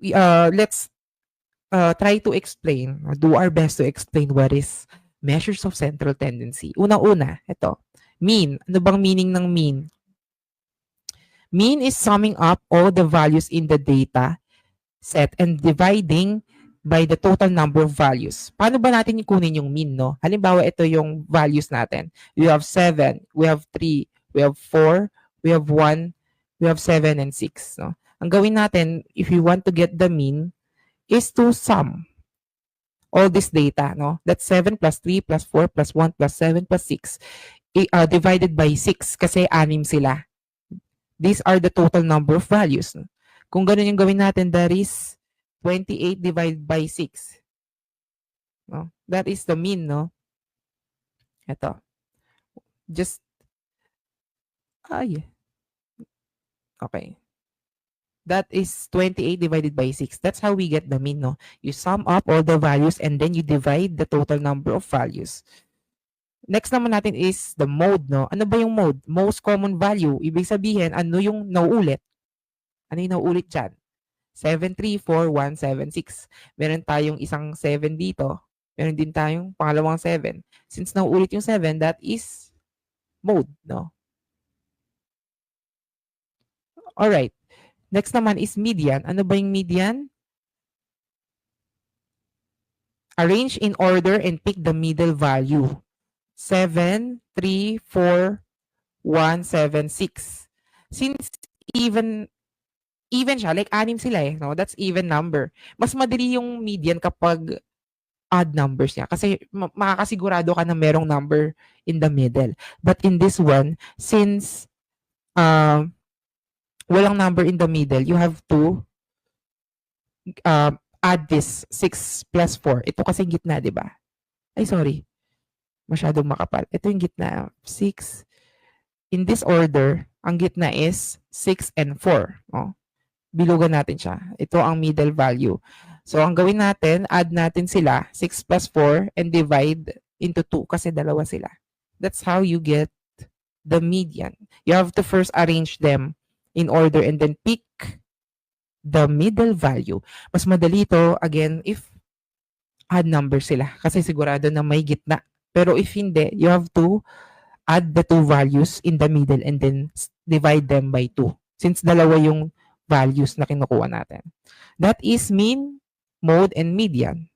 let's try to explain, do our best to explain what is measures of central tendency. Una-una, ito. Mean. Ano bang meaning ng mean? Mean is summing up all the values in the data set and dividing by the total number of values. Paano ba natin kunin yung mean, no? Halimbawa, ito yung values natin. We have 7, we have 3, we have 4, we have 1, we have 7, and 6. No? Ang gawin natin, if you want to get the mean, is to sum all this data. No? That's 7 plus 3 plus 4 plus 1 plus 7 plus 6 divided by 6 kasi 6 sila. These are the total number of values. Kung ganun yung gawin natin, that is 28 divided by 6. No? That is the mean, no? Ito. Just, okay. That is 28 divided by 6. That's how we get the mean, no? You sum up all the values and then you divide the total number of values. Next naman natin is the mode, no? Ano ba yung mode? Most common value. Ibig sabihin, ano yung nauulit? Ano yung nauulit dyan? 7, 3, 4, 1, 7, 6. Meron tayong isang 7 dito. Meron din tayong pangalawang 7. Since nauulit yung 7, that is mode, no? Alright. Next naman is median. Ano ba yung median? Arrange in order and pick the middle value. 7, 3, 4, 1, 7, 6. Since even siya, like 6 sila eh, no? That's even number. Mas madali yung median kapag odd numbers niya kasi makakasigurado ka na merong number in the middle. But in this one, since walang number in the middle, you have to add this 6 plus 4. Ito kasi gitna, di ba? Ay, sorry. Masyadong makapal. Ito yung gitna. 6. In this order, ang gitna is 6 and 4. Oh. Bilugan natin siya. Ito ang middle value. So, ang gawin natin, add natin sila, 6 plus 4, and divide into 2 kasi dalawa sila. That's how you get the median. You have to first arrange them in order and then pick the middle value. Mas madali ito, again, if odd number sila kasi sigurado na may gitna. Pero if hindi, you have to add the two values in the middle and then divide them by 2 since dalawa yung values na kinukuha natin. That is mean, mode, and median.